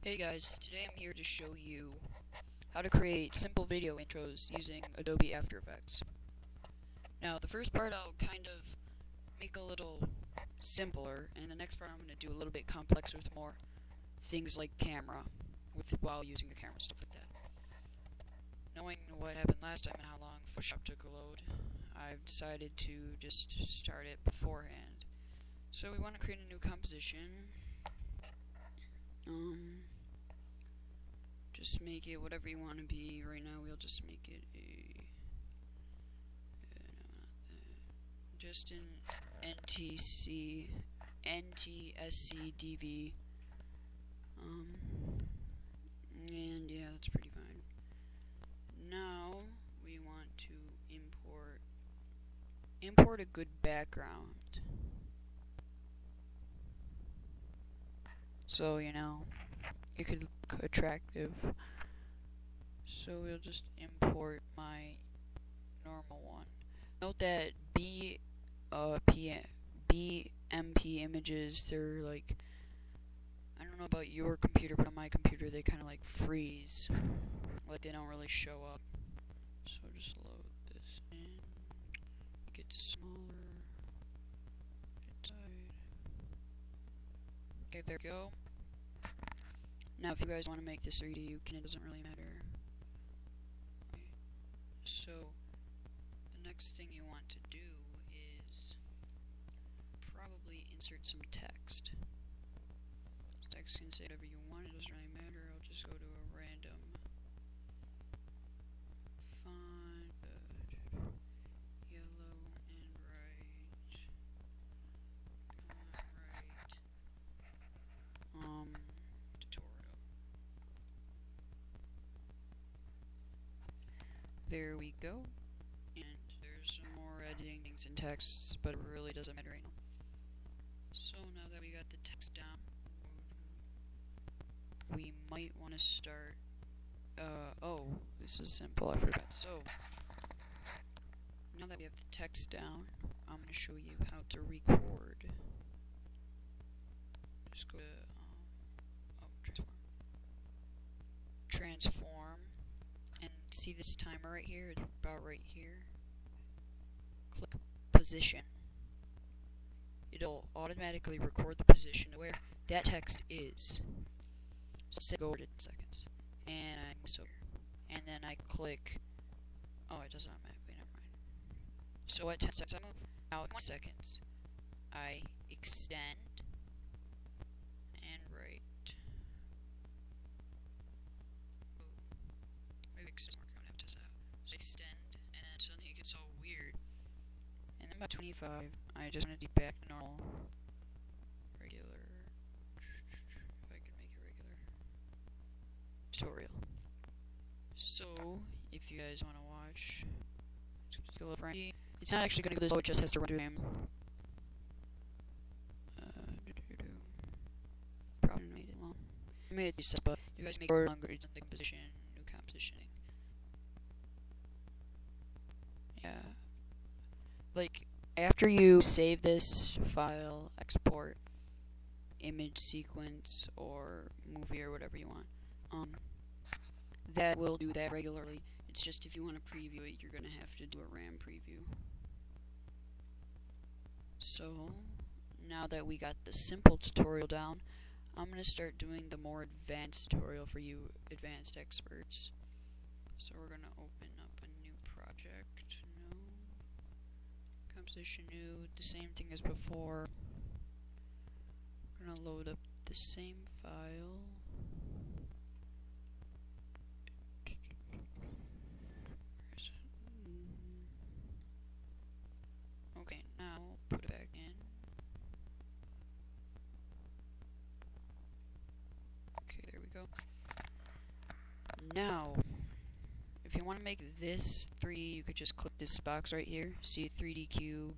Hey guys, today I'm here to show you how to create simple video intros using Adobe After Effects. Now, the first part I'll kind of make a little simpler, and the next part I'm going to do a little bit complex with more things like camera, while using the camera, stuff like that. Knowing what happened last time and how long Photoshop took a load, I've decided to just start it beforehand. So we want to create a new composition. Just make it whatever you want to be. Right now we'll just make it just an NTSC-DV. And yeah, that's pretty fine. Now we want to import a good background. So, you know, it could look attractive. So we'll just import my normal one. Note that BMP images, they're like, I don't know about your computer, but on my computer they kind of like freeze. Like they don't really show up. So just load this in. Make it smaller. Okay, there we go. Now, if you guys want to make this 3D, you can. It doesn't really matter. So, the next thing you want to do is probably insert some text. This text can say whatever you want. It doesn't really matter. I'll just go to a random font, yellow and right. There we go. And there's some more editing things in text, but it really doesn't matter right now. So now that we got the text down, we might want to start. Oh, this is simple, I forgot. So, now that we have the text down, I'm going to show you how to record. Just go to, transform, and see this timer right here? It's about right here. Click position. It'll automatically record the position where that text is. So go over it in seconds. And I move over. And then I click. Oh, it does automatically, never mind. So at 10 seconds I move. Now at 1 seconds I extend and right. Maybe extend more, I'm gonna have to test that out. So extend, and then suddenly it gets all weird. And then by 25 I just want to be back to normal. Regular. If I can make it regular. Tutorial. So, if you guys want to watch, it's not actually going to go this low, it just has to run through him. Probably made it long. I made it these steps, but you guys make it longer, it's in the composition, new compositioning. Yeah. Like, after you save this file, export, image sequence, or movie, or whatever you want, that will do that regularly. It's just if you want to preview it, you're going to have to do a RAM preview. So, now that we got the simple tutorial down, I'm going to start doing the more advanced tutorial for you advanced experts. So we're going to open up a new project. No. Composition new, the same thing as before. We're going to load up the same file. Okay, now put it back in. Okay, there we go. Now, if you want to make this 3D, you could just click this box right here. See 3D cube.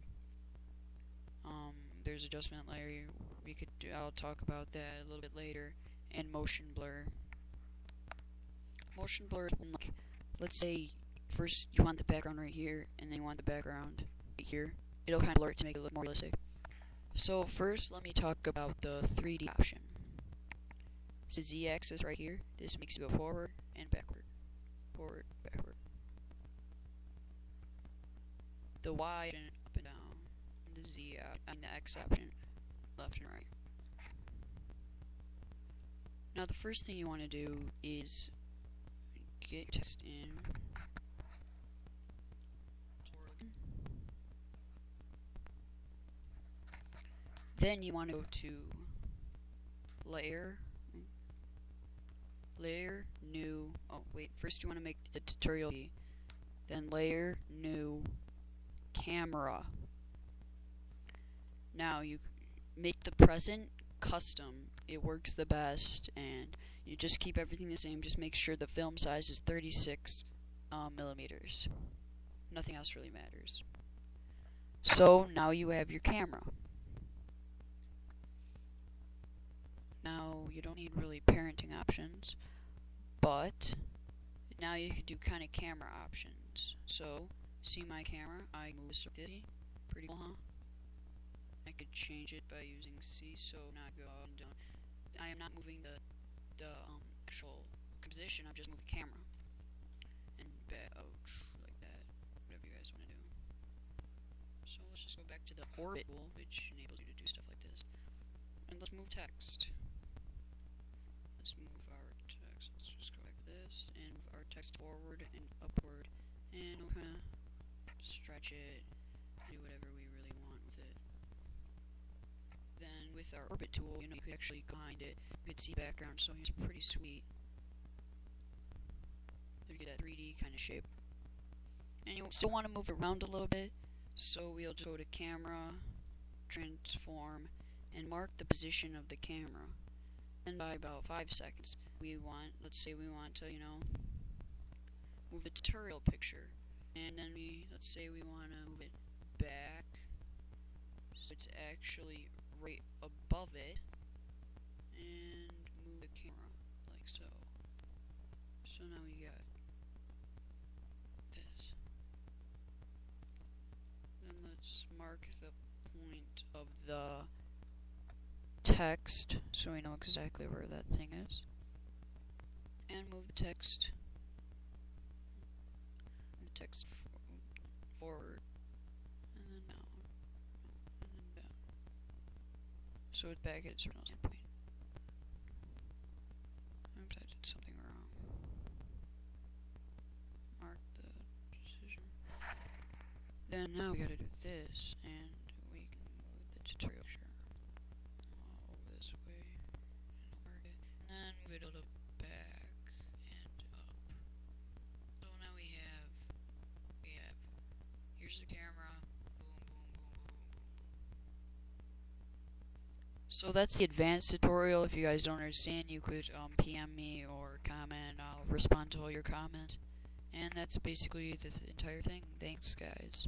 There's adjustment layer. I'll talk about that a little bit later. And motion blur. Motion blur is when, like, let's say first you want the background right here, and then you want the background right here. It'll kind of blur it to make it look more realistic. So first, let me talk about the 3D option. This is the Z-axis right here. This makes you go forward and backward. Forward, backward. The Y option up and down. The Z and the X option left and right. Now the first thing you want to do is get your text in. Then you want to go to Layer, New. Oh wait, first you want to make the tutorial key. Then Layer, New, Camera. Now you make the present custom. It works the best, and you just keep everything the same. Just make sure the film size is 36 millimeters. Nothing else really matters. So now you have your camera. Now you don't need really parenting options, but now you can do kind of camera options. So see my camera, I move this. Pretty cool, huh? I could change it by using C, so not go up and down. I am not moving the actual position. I'm just moving the camera and ouch, like that. Whatever you guys want to do. So let's just go back to the orbit tool, which enables you to do stuff like this. And let's move text. Let's move our text. Let's just go like this and move our text forward and upward, and we'll kind of stretch it, do whatever we really want with it. Then with our orbit tool, you could actually go behind it. You could see background, so it's pretty sweet. You get that 3D kind of shape. And you still want to move it around a little bit, so we'll just go to Camera, Transform, and mark the position of the camera. And by about 5 seconds, let's say we want to, move the tutorial picture. And then let's say we want to move it back, so it's actually right above it, and move the camera, like so. So now we got this. Then let's mark the point of the text, so we know exactly where that thing is, and move the text forward, and then down, and then down, so it's back at its original standpoint. Oops, I did something wrong. Mark the decision. Then now we gotta do this, and we can move the tutorial picture over this way, and mark it, and then move it a little back and up. So now we have here's the camera, boom, boom, boom, boom, boom, boom, boom. So that's the advanced tutorial. If you guys don't understand, you could PM me or comment. I'll respond to all your comments. And that's basically the entire thing. Thanks, guys.